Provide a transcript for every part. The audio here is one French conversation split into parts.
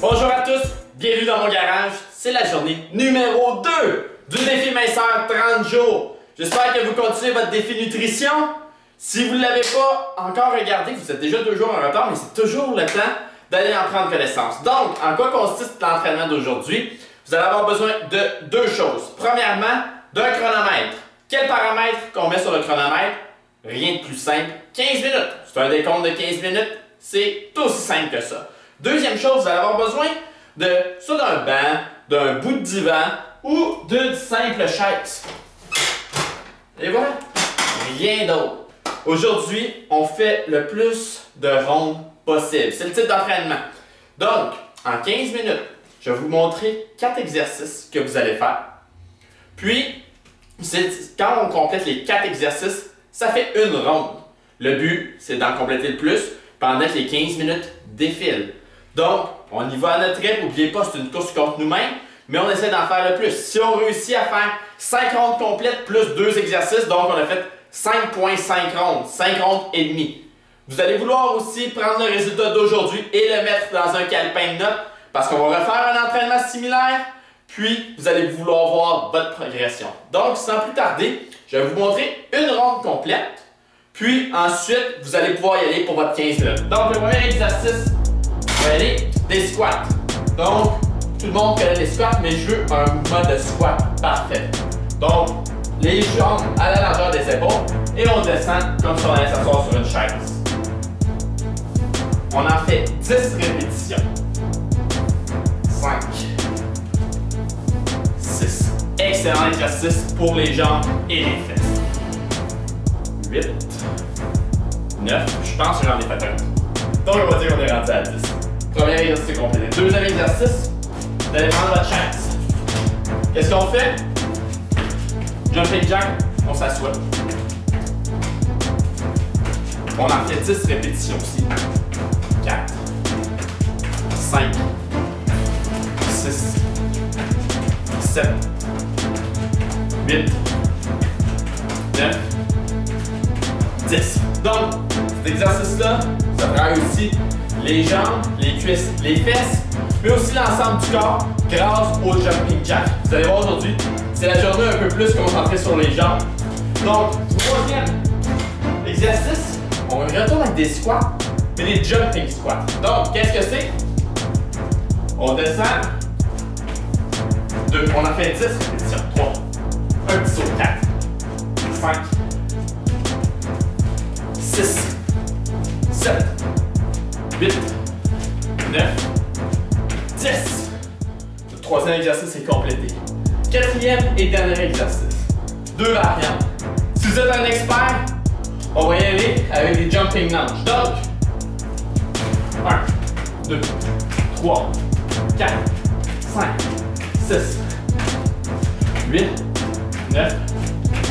Bonjour à tous, bienvenue dans mon garage. C'est la journée numéro 2 du défi minceur 30 jours. J'espère que vous continuez votre défi nutrition. Si vous ne l'avez pas encore regardé, vous êtes déjà 2 jours en retard, mais c'est toujours le temps d'aller en prendre connaissance. Donc, en quoi consiste l'entraînement d'aujourd'hui? Vous allez avoir besoin de 2 choses. Premièrement, d'un chronomètre. Quel paramètre qu'on met sur le chronomètre? Rien de plus simple, 15 minutes. C'est un décompte de 15 minutes, c'est aussi simple que ça. Deuxième chose, vous allez avoir besoin soit d'un banc, d'un bout de divan ou d'une simple chaise. Et voilà, rien d'autre. Aujourd'hui, on fait le plus de rondes possible. C'est le type d'entraînement. Donc, en 15 minutes, je vais vous montrer 4 exercices que vous allez faire. Puis, quand on complète les 4 exercices, ça fait une ronde. Le but, c'est d'en compléter le plus pendant que les 15 minutes défilent. Donc, on y va à notre rythme. N'oubliez pas, c'est une course contre nous-mêmes, mais on essaie d'en faire le plus. Si on réussit à faire 5 rondes complètes plus 2 exercices, donc on a fait 5,5 rondes, 5 rondes et demie. Vous allez vouloir aussi prendre le résultat d'aujourd'hui et le mettre dans un calepin de notes parce qu'on va refaire un entraînement similaire, puis vous allez vouloir voir votre progression. Donc, sans plus tarder, je vais vous montrer une ronde complète, puis ensuite, vous allez pouvoir y aller pour votre 15 minutes. Donc, le premier exercice, on va aller des squats. Donc, tout le monde connaît les squats, mais je veux un mouvement de squat parfait. Donc, les jambes à la largeur des épaules et on descend comme si on allait s'asseoir sur une chaise. On en fait 10 répétitions. 5, 6. Excellent exercice pour les jambes et les fesses. 8, 9. Je pense que j'en ai fait un. Donc, on va dire qu'on est rendu à 10. Premier exercice complété. Deuxième exercice, vous allez prendre votre chaise. Qu'est-ce qu'on fait? Jumping jack, on s'assoit. On en fait 10 répétitions aussi. 4, 5, 6, 7, 8, 9, 10. Donc, cet exercice-là, ça travaille aussi les jambes, les cuisses, les fesses, mais aussi l'ensemble du corps grâce au jumping jack. Vous allez voir aujourd'hui, c'est la journée un peu plus concentrée sur les jambes. Donc, troisième exercice, on retourne avec des squats, mais des jumping squats. Donc, qu'est-ce que c'est? On descend. 2, on en fait 10 répétitions. 3, un petit saut. 4, 5, 6, 7, 8, 9, 10. Le troisième exercice est complété. Quatrième et dernier exercice. 2 variantes. Si vous êtes un expert, on va y aller avec des jumping lunges. Donc, 1, 2, 3, 4, 5, 6, 8, 9,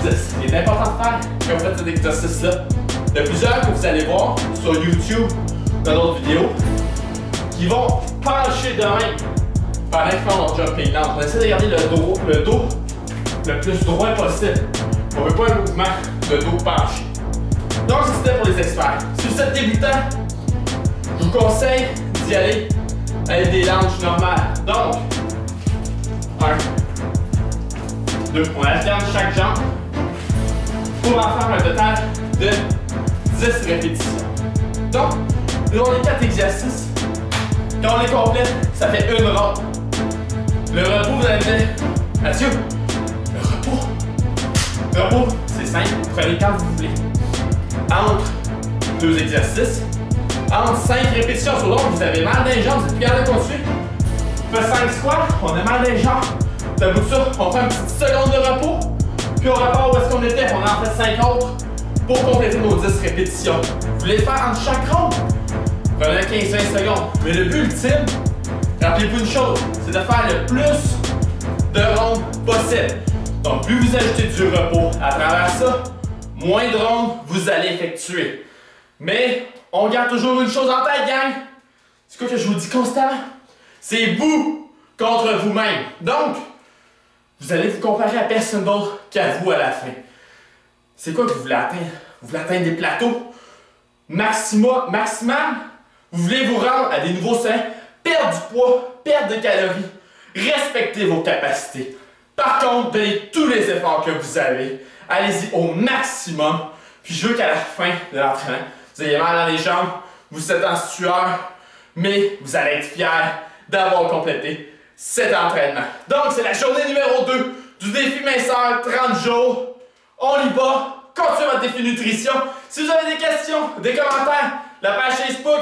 10. Il est important de faire quand vous faites cet exercice-là. Il y a plusieurs que vous allez voir sur YouTube, dans d'autres vidéos, qui vont pencher de même pendant qu'ils font leur jumping lunge. On essaie de garder le dos le plus droit possible. On ne veut pas un mouvement de dos penché. Donc, c'était pour les experts. Si vous êtes débutant, je vous conseille d'y aller avec des lunges normales. Donc, 1, 2, on alterne chaque jambe pour en faire un total de 10 répétitions. Donc, nous avons les 4 exercices. Quand on les complète, ça fait une ronde. Le repos, vous allez me dire, Mathieu, le repos. Le repos, c'est simple, prenez quand vous voulez. Entre 2 exercices, entre 5 répétitions sur l'autre, vous avez mal dans les jambes, vous êtes plus capable de continuer. On fait 5 squats, on a mal dans les jambes. D'un bout de ça, on fait une petite seconde de repos, puis on repart où est-ce qu'on était, on en fait 5 autres pour compléter nos 10 répétitions. Vous voulez le faire entre chaque ronde? Prenez 15-20 secondes. Mais le but ultime, rappelez-vous une chose, c'est de faire le plus de rondes possible. Donc, plus vous ajoutez du repos à travers ça, moins de rondes vous allez effectuer. Mais, on garde toujours une chose en tête, gang. C'est quoi que je vous dis constamment? C'est vous contre vous-même. Donc, vous allez vous comparer à personne d'autre qu'à vous à la fin. C'est quoi que vous voulez atteindre? Vous voulez atteindre des plateaux maximal? Vous voulez vous rendre à des nouveaux sommets perdre du poids, perdre des calories, respectez vos capacités. Par contre, donnez tous les efforts que vous avez. Allez-y au maximum. Puis je veux qu'à la fin de l'entraînement, vous ayez mal dans les jambes, vous êtes en sueur, mais vous allez être fiers d'avoir complété cet entraînement. Donc, c'est la journée numéro 2 du défi minceur 30 jours. On y va. Continuez votre défi nutrition. Si vous avez des questions, des commentaires, la page Facebook,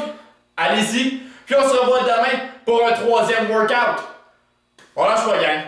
allez-y. Puis on se revoit demain pour un 3e workout. On lâche pas, gang.